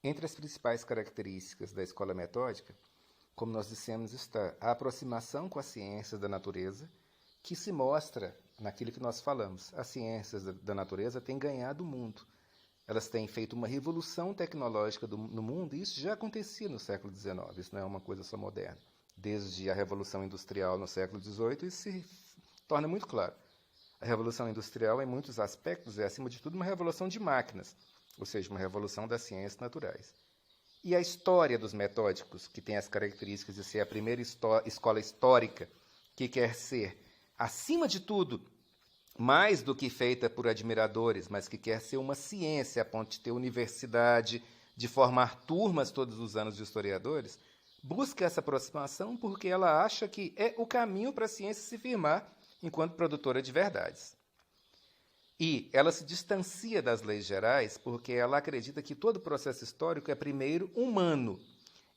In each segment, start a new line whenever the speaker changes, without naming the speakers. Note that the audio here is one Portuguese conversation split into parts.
Entre as principais características da escola metódica, como nós dissemos, está a aproximação com as ciências da natureza, que se mostra naquilo que nós falamos. As ciências da natureza têm ganhado o mundo. Elas têm feito uma revolução tecnológica no mundo, e isso já acontecia no século XIX, isso não é uma coisa só moderna. Desde a Revolução Industrial no século XVIII, isso se torna muito claro. A Revolução Industrial, em muitos aspectos, é, acima de tudo, uma revolução de máquinas, ou seja, uma revolução das ciências naturais. E a história dos metódicos, que tem as características de ser a primeira escola histórica, que quer ser, acima de tudo, mais do que feita por admiradores, mas que quer ser uma ciência a ponto de ter universidade, de formar turmas todos os anos de historiadores, busca essa aproximação porque ela acha que é o caminho para a ciência se firmar enquanto produtora de verdades. E ela se distancia das leis gerais porque ela acredita que todo processo histórico é, primeiro, humano,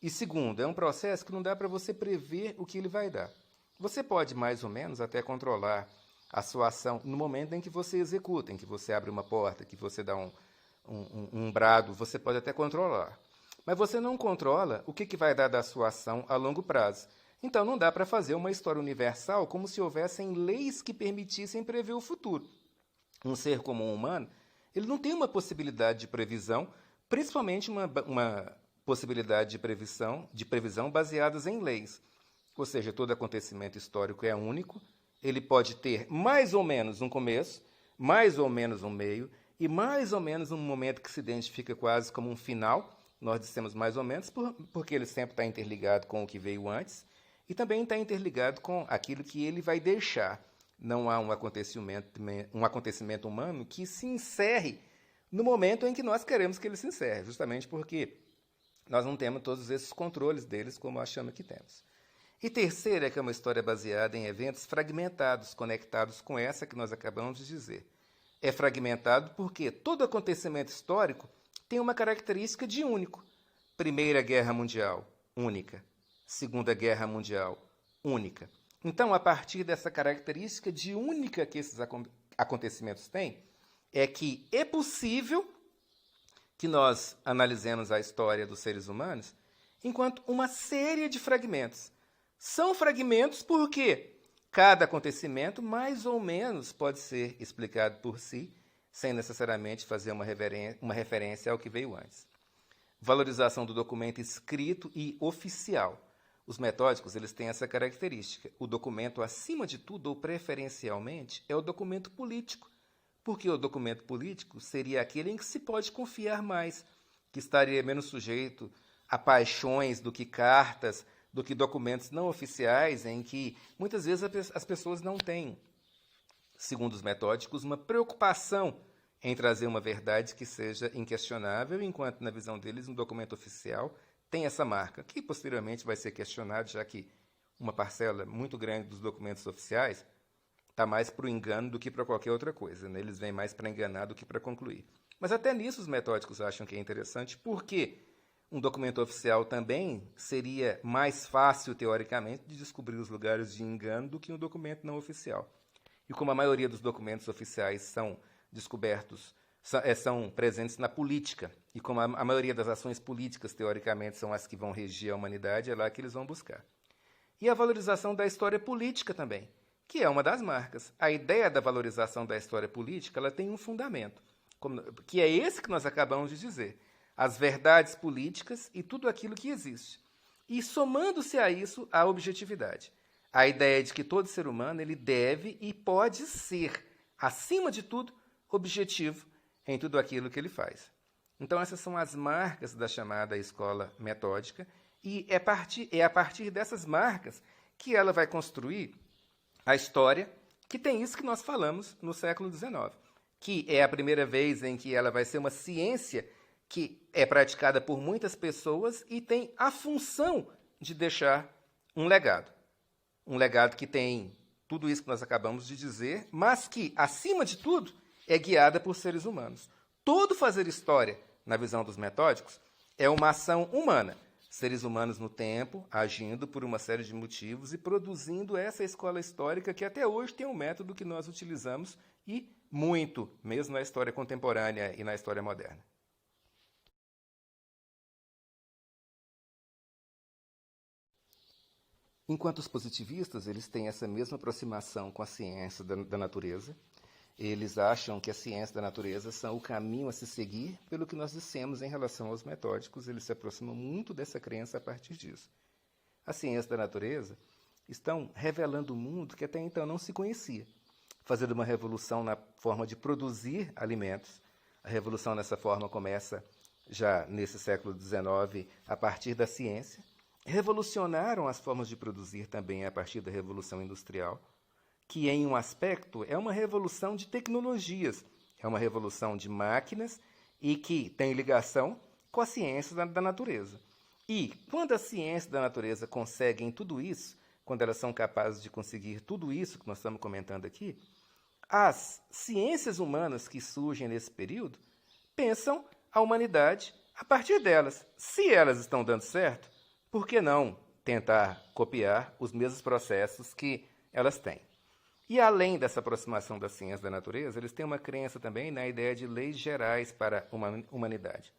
e, segundo, é um processo que não dá para você prever o que ele vai dar. Você pode, mais ou menos, até controlar a sua ação no momento em que você executa, em que você abre uma porta, que você dá um brado, você pode até controlar. Mas você não controla o que vai dar da sua ação a longo prazo. Então não dá para fazer uma história universal como se houvessem leis que permitissem prever o futuro. Um ser como um humano, ele não tem uma possibilidade de previsão, principalmente uma possibilidade de previsão baseadas em leis. Ou seja, todo acontecimento histórico é único, ele pode ter mais ou menos um começo, mais ou menos um meio e mais ou menos um momento que se identifica quase como um final. Nós dissemos mais ou menos porque ele sempre está interligado com o que veio antes e também está interligado com aquilo que ele vai deixar. Não há um acontecimento humano que se encerre no momento em que nós queremos que ele se encerre, justamente porque nós não temos todos esses controles deles como achamos que temos. E terceiro é que é uma história baseada em eventos fragmentados, conectados com essa que nós acabamos de dizer. É fragmentado porque todo acontecimento histórico tem uma característica de único. Primeira Guerra Mundial, única. Segunda Guerra Mundial, única. Então, a partir dessa característica de única que esses acontecimentos têm, é que é possível que nós analisemos a história dos seres humanos enquanto uma série de fragmentos. São fragmentos porque cada acontecimento, mais ou menos, pode ser explicado por si, sem necessariamente fazer uma referência ao que veio antes. Valorização do documento escrito e oficial. Os metódicos eles têm essa característica. O documento, acima de tudo, ou preferencialmente, é o documento político, porque o documento político seria aquele em que se pode confiar mais, que estaria menos sujeito a paixões do que cartas, do que documentos não oficiais, em que muitas vezes as pessoas não têm, segundo os metódicos, uma preocupação em trazer uma verdade que seja inquestionável, enquanto, na visão deles, um documento oficial tem essa marca, que posteriormente vai ser questionado, já que uma parcela muito grande dos documentos oficiais está mais para o engano do que para qualquer outra coisa, né? Eles vêm mais para enganar do que para concluir. Mas até nisso os metódicos acham que é interessante, porque um documento oficial também seria mais fácil, teoricamente, de descobrir os lugares de engano do que um documento não oficial. E como a maioria dos documentos oficiais são descobertos, são presentes na política, e como a maioria das ações políticas, teoricamente, são as que vão regir a humanidade, é lá que eles vão buscar. E a valorização da história política também, que é uma das marcas. A ideia da valorização da história política ela tem um fundamento, que é esse que nós acabamos de dizer. As verdades políticas e tudo aquilo que existe. E somando-se a isso, a objetividade. A ideia de que todo ser humano ele deve e pode ser, acima de tudo, objetivo em tudo aquilo que ele faz. Então, essas são as marcas da chamada escola metódica, e é a partir dessas marcas que ela vai construir a história, que tem isso que nós falamos no século XIX, que é a primeira vez em que ela vai ser uma ciência que é praticada por muitas pessoas e tem a função de deixar um legado. Um legado que tem tudo isso que nós acabamos de dizer, mas que, acima de tudo, é guiada por seres humanos. Todo fazer história, na visão dos metódicos, é uma ação humana. Seres humanos no tempo, agindo por uma série de motivos e produzindo essa escola histórica que até hoje tem um método que nós utilizamos e muito, mesmo na história contemporânea e na história moderna. Enquanto os positivistas, eles têm essa mesma aproximação com a ciência da natureza. Eles acham que a ciência da natureza são o caminho a se seguir pelo que nós dissemos em relação aos metódicos. Eles se aproximam muito dessa crença a partir disso. A ciência da natureza estão revelando um mundo que até então não se conhecia, fazendo uma revolução na forma de produzir alimentos. A revolução nessa forma começa já nesse século XIX, a partir da ciência. Revolucionaram as formas de produzir também a partir da Revolução Industrial, que em um aspecto é uma revolução de tecnologias, é uma revolução de máquinas e que tem ligação com a ciência da natureza. E quando a ciência da natureza conseguem tudo isso, quando elas são capazes de conseguir tudo isso que nós estamos comentando aqui, as ciências humanas que surgem nesse período pensam a humanidade a partir delas. Se elas estão dando certo, por que não tentar copiar os mesmos processos que elas têm? E além dessa aproximação da ciência da natureza, eles têm uma crença também na ideia de leis gerais para a humanidade.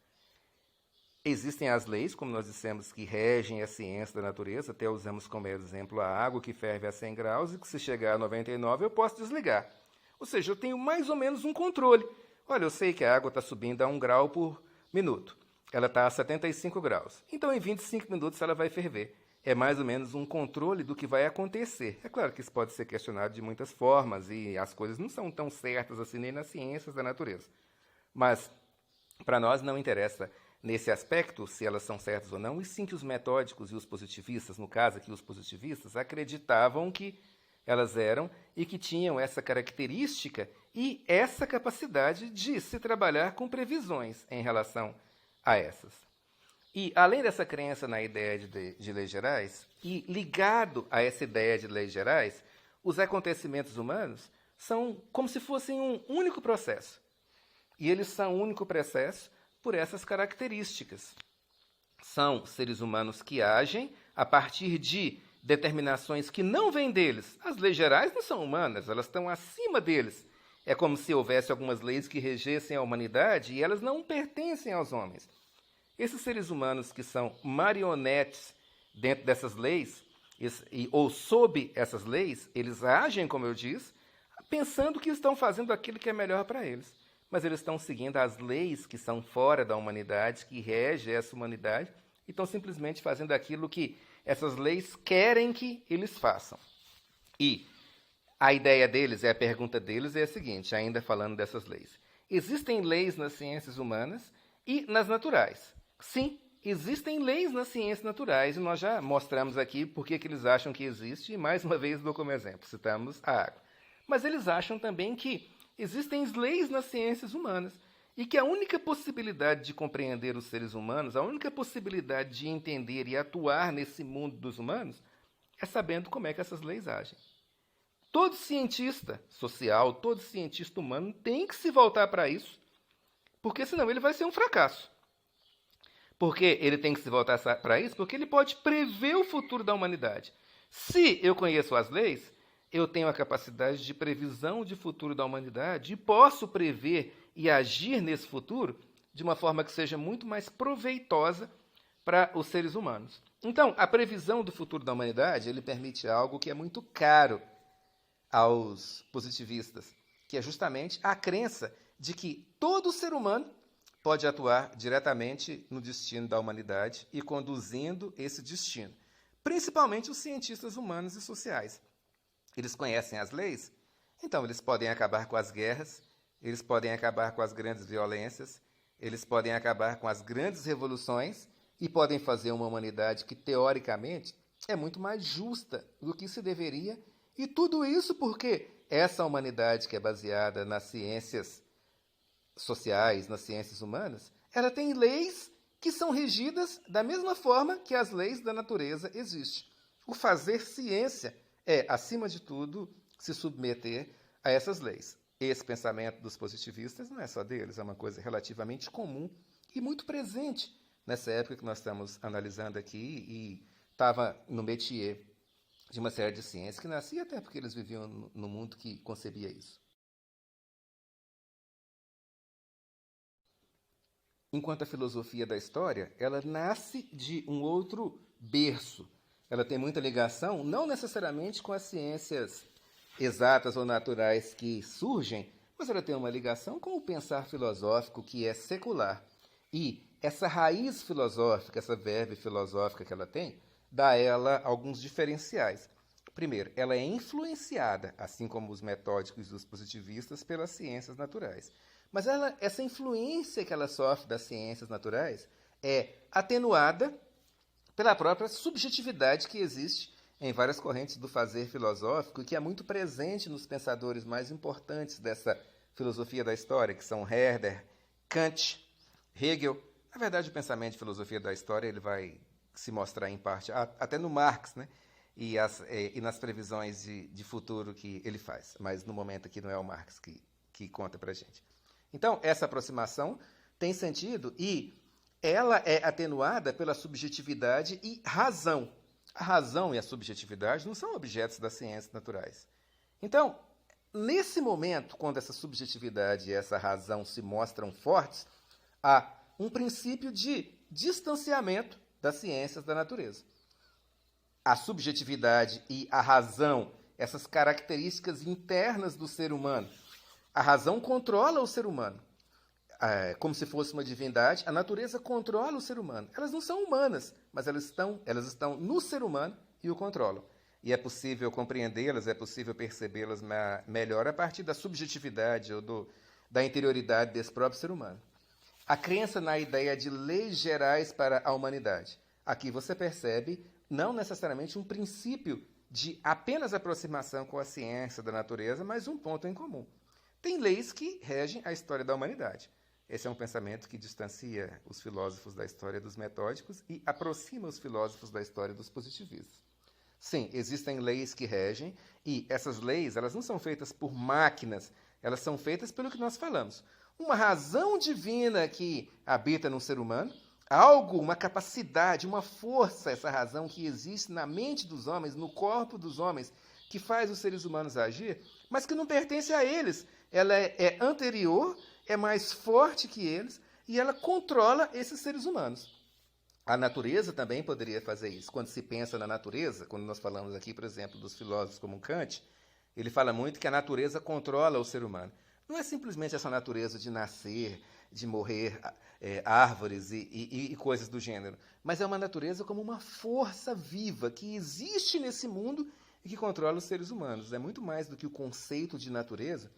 Existem as leis, como nós dissemos, que regem a ciência da natureza, até usamos como exemplo a água que ferve a 100 graus e que se chegar a 99 eu posso desligar. Ou seja, eu tenho mais ou menos um controle. Olha, eu sei que a água está subindo a 1 grau por minuto. Ela está a 75 graus. Então, em 25 minutos, ela vai ferver. É mais ou menos um controle do que vai acontecer. É claro que isso pode ser questionado de muitas formas e as coisas não são tão certas assim nem nas ciências da natureza. Mas, para nós, não interessa nesse aspecto se elas são certas ou não, e sim que os metódicos e os positivistas, no caso aqui os positivistas, acreditavam que elas eram e que tinham essa característica e essa capacidade de se trabalhar com previsões em relação a essas. E, além dessa crença na ideia de leis gerais, e ligado a essa ideia de leis gerais, os acontecimentos humanos são como se fossem um único processo. E eles são um único processo por essas características. São seres humanos que agem a partir de determinações que não vêm deles. As leis gerais não são humanas, elas estão acima deles. É como se houvesse algumas leis que regessem a humanidade e elas não pertencem aos homens. Esses seres humanos que são marionetes dentro dessas leis, ou sob essas leis, eles agem, como eu disse, pensando que estão fazendo aquilo que é melhor para eles. Mas eles estão seguindo as leis que são fora da humanidade, que regem essa humanidade, e estão simplesmente fazendo aquilo que essas leis querem que eles façam. E a ideia deles, a pergunta deles é a seguinte, ainda falando dessas leis. Existem leis nas ciências humanas e nas naturais. Sim, existem leis nas ciências naturais, e nós já mostramos aqui por que eles acham que existe, e mais uma vez dou como exemplo, citamos a água. Mas eles acham também que existem leis nas ciências humanas, e que a única possibilidade de compreender os seres humanos, a única possibilidade de entender e atuar nesse mundo dos humanos, é sabendo como é que essas leis agem. Todo cientista social, todo cientista humano tem que se voltar para isso, porque senão ele vai ser um fracasso. Porque ele tem que se voltar para isso, porque ele pode prever o futuro da humanidade. Se eu conheço as leis, eu tenho a capacidade de previsão de futuro da humanidade e posso prever e agir nesse futuro de uma forma que seja muito mais proveitosa para os seres humanos. Então, a previsão do futuro da humanidade, ele permite algo que é muito caro aos positivistas, que é justamente a crença de que todo ser humano pode atuar diretamente no destino da humanidade e conduzindo esse destino, principalmente os cientistas humanos e sociais. Eles conhecem as leis, então eles podem acabar com as guerras, eles podem acabar com as grandes violências, eles podem acabar com as grandes revoluções e podem fazer uma humanidade que, teoricamente, é muito mais justa do que se deveria. E tudo isso porque essa humanidade que é baseada nas ciências sociais, nas ciências humanas, ela tem leis que são regidas da mesma forma que as leis da natureza existem. O fazer ciência é, acima de tudo, se submeter a essas leis. Esse pensamento dos positivistas não é só deles, é uma coisa relativamente comum e muito presente nessa época que nós estamos analisando aqui e estava no métier de uma série de ciências que nascia até porque eles viviam no mundo que concebia isso. Enquanto a filosofia da história, ela nasce de um outro berço, ela tem muita ligação, não necessariamente com as ciências exatas ou naturais que surgem, mas ela tem uma ligação com o pensar filosófico que é secular. E essa raiz filosófica, essa verve filosófica que ela tem, dá a ela alguns diferenciais. Primeiro, ela é influenciada, assim como os metódicos e os positivistas, pelas ciências naturais. Mas essa influência que ela sofre das ciências naturais é atenuada pela própria subjetividade que existe em várias correntes do fazer filosófico, que é muito presente nos pensadores mais importantes dessa filosofia da história, que são Herder, Kant, Hegel. Na verdade, o pensamento de filosofia da história ele vai se mostrar em parte até no Marx, né? E nas previsões de futuro que ele faz. Mas no momento aqui não é o Marx que conta para a gente. Então, essa aproximação tem sentido e ela é atenuada pela subjetividade e razão. A razão e a subjetividade não são objetos das ciências naturais. Então, nesse momento, quando essa subjetividade e essa razão se mostram fortes, há um princípio de distanciamento das ciências da natureza. A subjetividade e a razão, essas características internas do ser humano, a razão controla o ser humano. Como se fosse uma divindade, a natureza controla o ser humano. Elas não são humanas, mas elas estão no ser humano e o controlam. E é possível compreendê-las, é possível percebê-las melhor a partir da subjetividade ou da interioridade desse próprio ser humano. A crença na ideia de leis gerais para a humanidade. Aqui você percebe não necessariamente um princípio de apenas aproximação com a ciência da natureza, mas um ponto em comum. Tem leis que regem a história da humanidade. Esse é um pensamento que distancia os filósofos da história dos metódicos e aproxima os filósofos da história dos positivistas. Sim, existem leis que regem, e essas leis elas não são feitas por máquinas, elas são feitas pelo que nós falamos. Uma razão divina que habita no ser humano, algo, uma capacidade, uma força, essa razão que existe na mente dos homens, no corpo dos homens, que faz os seres humanos agir, mas que não pertence a eles. Ela é anterior, é mais forte que eles e ela controla esses seres humanos. A natureza também poderia fazer isso. Quando se pensa na natureza, quando nós falamos aqui, por exemplo, dos filósofos como Kant, ele fala muito que a natureza controla o ser humano. Não é simplesmente essa natureza de nascer, de morrer, árvores e coisas do gênero, mas é uma natureza como uma força viva que existe nesse mundo e que controla os seres humanos. É muito mais do que o conceito de natureza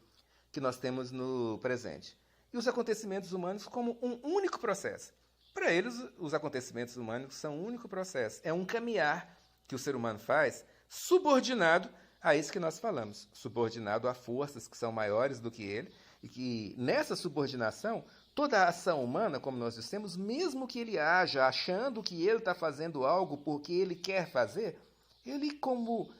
que nós temos no presente. E os acontecimentos humanos como um único processo. Para eles, os acontecimentos humanos são um único processo. É um caminhar que o ser humano faz subordinado a isso que nós falamos. Subordinado a forças que são maiores do que ele e que, nessa subordinação, toda a ação humana, como nós dissemos, mesmo que ele haja achando que ele está fazendo algo porque ele quer fazer, ele, como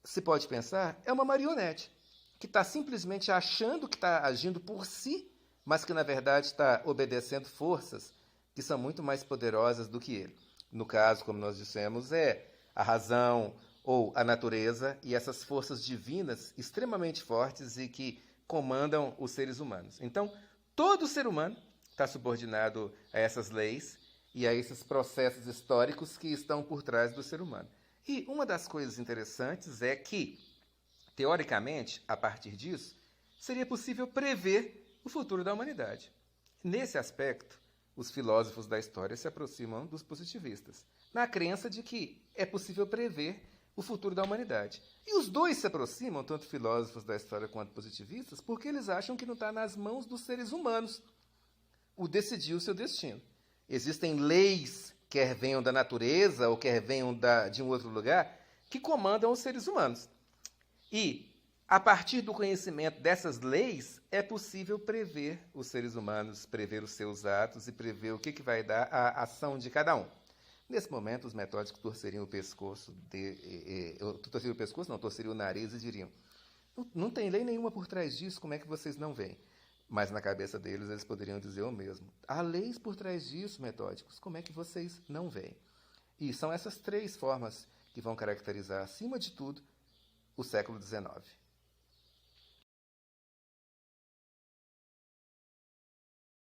se pode pensar, é uma marionete que está simplesmente achando que está agindo por si, mas que, na verdade, está obedecendo forças que são muito mais poderosas do que ele. No caso, como nós dissemos, é a razão ou a natureza e essas forças divinas extremamente fortes e que comandam os seres humanos. Então, todo ser humano está subordinado a essas leis e a esses processos históricos que estão por trás do ser humano. E uma das coisas interessantes é que, teoricamente, a partir disso, seria possível prever o futuro da humanidade. Nesse aspecto, os filósofos da história se aproximam dos positivistas, na crença de que é possível prever o futuro da humanidade. E os dois se aproximam, tanto filósofos da história quanto positivistas, porque eles acham que não está nas mãos dos seres humanos o decidir o seu destino. Existem leis, quer venham da natureza ou quer venham de um outro lugar, que comandam os seres humanos. E, a partir do conhecimento dessas leis, é possível prever os seres humanos, prever os seus atos e prever o que vai dar a ação de cada um. Nesse momento, os metódicos torceriam o pescoço, torceriam o nariz e diriam: não tem lei nenhuma por trás disso, como é que vocês não veem? Mas na cabeça deles, eles poderiam dizer o mesmo: há leis por trás disso, metódicos, como é que vocês não veem? E são essas três formas que vão caracterizar, acima de tudo, o século XIX.